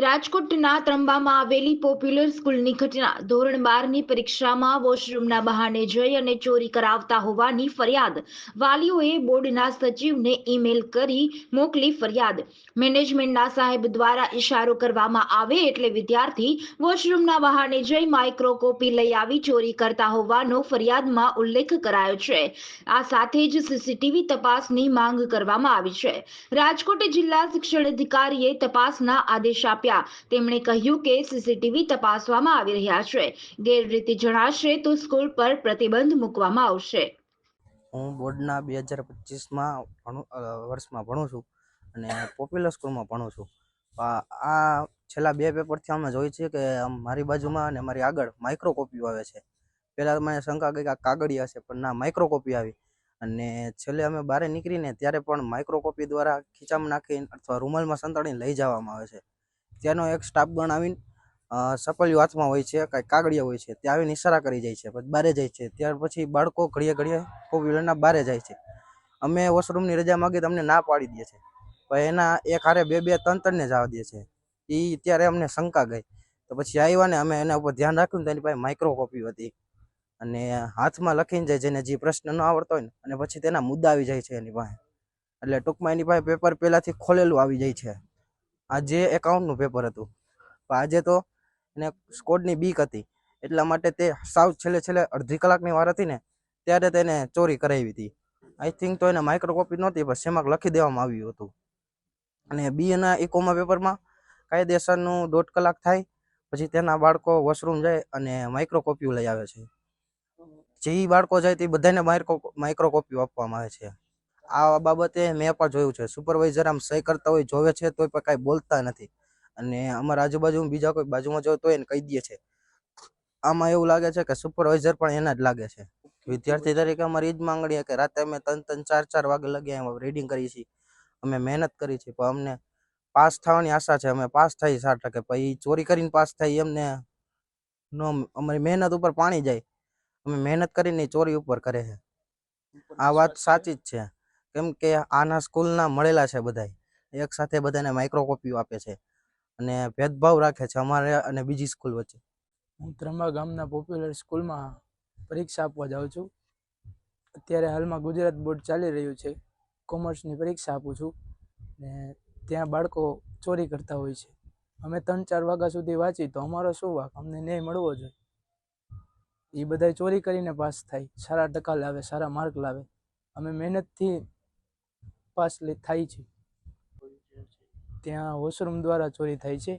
રાજકોટના ત્રંબામાં આવેલી પોપ્યુલર સ્કૂલની ઘટના ધોરણ 12ની પરીક્ષામાં વોશરૂમના બહાને જઈ અને ચોરી કરાવતા હોવાની ફરિયાદ વાલીઓએ બોર્ડના સચિવને ઈમેલ કરી મોકલી ફરિયાદ મેનેજમેન્ટના સાહેબ દ્વારા ઇશારો કરવામાં આવે એટલે વિદ્યાર્થી વોશરૂમના બહાને જઈ માઇક્રોકોપી લઈ આવી ચોરી કરતા હોવાનો ફરિયાદમાં ઉલ્લેખ કરાયો છે। આ સાથે જ સીસીટીવી તપાસની માંગ કરવામાં આવી છે। રાજકોટ જિલ્લા શિક્ષણ અધિકારીએ તપાસના આદેશ આપ્યા। તેમણે કહ્યું કે સીસીટીવી તપાસવામાં આવી રહ્યા છે। ગેરરીતિ જણાશે તો સ્કૂલ પર પ્રતિબંધ મૂકવામાં આવશે। હું બોર્ડના 2025માં વર્ષમાં ભણું છું અને પોપ્યુલર સ્કૂલમાં ભણું છું। આ છેલ્લા બે પેપરથી અમે જોઈએ છીએ કે મારી બાજુમાં અને મારી આગળ માઇક્રોકોપીઓ આવે છે। પહેલાં મને શંકા ગઈ કે કાગળિયા હશે, પણ ના, માઇક્રોકોપી આવી। અને છેલ્લે અમે બહાર નીકળીને ત્યારે પણ માઇક્રોકોપી દ્વારા ખીચામાં નાખીને અથવા રૂમાલમાં સંતાડીને લઈ જવામાં આવે છે। ત્યાંનો એક સ્ટાફગણ આવીને સપલિયું હાથમાં હોય છે, કાંઈ કાગળિયા હોય છે, ત્યાં આવીને ઇશારા કરી જાય છે, પછી બહાર જાય છે। ત્યાર પછી બાળકો ઘડીએ ઘડીએ પોપ્યુલરના બહાર જાય છે। અમે વોશરૂમની રજા માગી તો અમને ના પાડી દે છે, પણ એના એક હારે બે બે ત્રણને જવા દે છે। એ ત્યારે અમને શંકા ગઈ, તો પછી આવ્યા ને અમે એના ઉપર ધ્યાન રાખ્યું ને તેની પાસે માઇક્રોકોપી હતી અને હાથમાં લખીને જાય, જેને જે પ્રશ્ન ન આવડતો હોય ને, અને પછી તેના મુદ્દા આવી જાય છે એની પાસે। એટલે ટૂંકમાં એની પાસે પેપર પહેલાંથી ખોલેલું આવી જાય છે। આજે એકાઉન્ટનું પેપર હતું, પણ આજે તો એને સ્કોડની બીક હતી, એટલા માટે તે સાવ છેલ્લે અડધી કલાકની વાર હતી ને ત્યારે તેને ચોરી કરાવી હતી। આઈ થિંક તો એને માઇક્રોકોપી નહોતી, પણ શેમાં લખી દેવામાં આવ્યું હતું। અને બીએના ઇકોમાં પેપરમાં કાયદેસરનું 1.5 કલાક થાય, પછી તેના બાળકો વોશરૂમ જાય અને માઇક્રોકોપીઓ લઈ આવે છે। જે બાળકો જાય તે બધાને માઇક્રોકોપીઓ આપવામાં આવે છે। આ બાબતે મેં પણ જોયું છે, સુપરવાઇઝર આમ સહી કરતા હોય જોવે છે તોય પણ કાંઈ બોલતા નથી, અને અમારા આજુબાજુ બીજા કોઈ બાજુમાં જોવે તો એને કહી દે છે। આમાં એવું લાગે છે કે સુપરવાઇઝર પણ એના જ લાગે છે। વિદ્યાર્થી તરીકે અમારી એ જ માંગણી કે રાતે અમે 3-4 વાગે લગી રીડિંગ કરીએ છીએ, અમે મહેનત કરી છે, પણ અમને પાસ થવાની આશા છે, અમે પાસ થઈ 60%, પછી ચોરી કરીને પાસ થાય એમને નો, અમારી મહેનત ઉપર પાણી જાય। અમે મહેનત કરીને ચોરી ઉપર કરે છે। આ વાત સાચી જ છે, કેમ કે આના સ્કૂલના મળેલા છે બધા, એક સાથે બધાને માઇક્રોકોપીઓ આપે છે અને ભેદભાવ રાખે છે અમારે અને બીજી સ્કૂલ વચ્ચે। હું ત્રંબા ગામના પોપ્યુલર સ્કૂલમાં પરીક્ષા આપવા જાઉં છું। અત્યારે હાલમાં ગુજરાત બોર્ડ ચાલી રહ્યું છે, કોમર્સની પરીક્ષા આપું છું ને ત્યાં બાળકો ચોરી કરતા હોય છે। અમે 3-4 વાગ્યા સુધી વાંચી તો અમારો શું વાંક, અમને ન્યાય મળવો જોઈએ। એ બધા ચોરી કરીને પાસ થાય, સારા ટકા લાવે, સારા માર્ક લાવે, અમે મહેનતથી પાસ થાય છે। ત્યાં વોશરૂમ દ્વારા ચોરી થાય છે।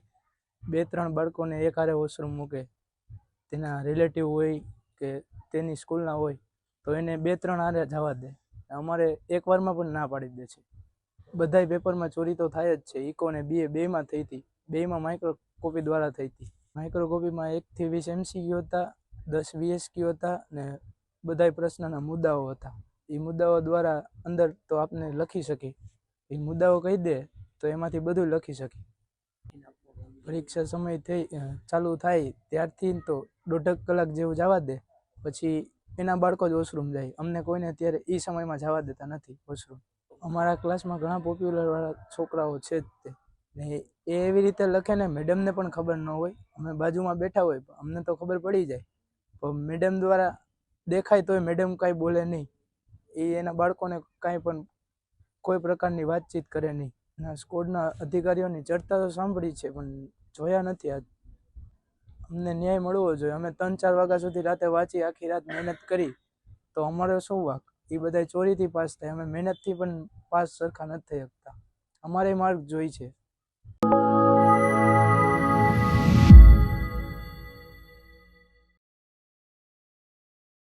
2-3 બાળકોને એક હારે વોશરૂમ મૂકે, તેના રિલેટિવ હોય કે તેની સ્કૂલના હોય તો એને 2-3 હારે જવા દે, અમારે એકવારમાં પણ ના પાડી દે છે। બધાય પેપરમાં ચોરી તો થાય જ છે, ઇકો ને બીએ બેમાં થઈ હતી, બેમાં માઇક્રોકોપી દ્વારા થઈ હતી। માઇક્રોકોપીમાં 1 થી 20 MCQ હતા, 10 VSQ હતા ને બધાય પ્રશ્નના મુદ્દાઓ હતા। એ મુદ્દાઓ દ્વારા અંદર તો આપને લખી શકીએ, એ મુદ્દાઓ કહી દે તો એમાંથી બધું લખી શકીએ। પરીક્ષા સમય ચાલુ થાય ત્યારથી તો 1.5 કલાક જેવું જવા દે, પછી એના બાળકો જ વોશરૂમ જાય, અમને કોઈને અત્યારે એ સમયમાં જવા દેતા નથી વોશરૂમ। અમારા ક્લાસમાં ઘણા પોપ્યુલર વાળા છોકરાઓ છે જ તે, ને એ એવી રીતે લખે ને મેડમને પણ ખબર ન હોય, અમે બાજુમાં બેઠા હોય અમને તો ખબર પડી જાય, પણ મેડમ દ્વારા દેખાય તોય મેડમ કાંઈ બોલે નહીં, એ એના બાળકોને કાંઈ પણ કોઈ પ્રકારની વાતચીત કરે નહીં। ના, સ્કોડના અધિકારીઓની ચર્ચા તો સાંભળી છે પણ જોયા નથી આજ। અમને ન્યાય મળવો જોઈએ, અમે 3-4 વાગ્યા સુધી રાતે વાંચી, આખી રાત મહેનત કરી તો અમારો શું વાંક? એ બધા ચોરીથી પાસ થાય, અમે મહેનતથી પણ પાસ સરખા નથી થઈ શકતા, અમારે માર્ક જોઈ છે।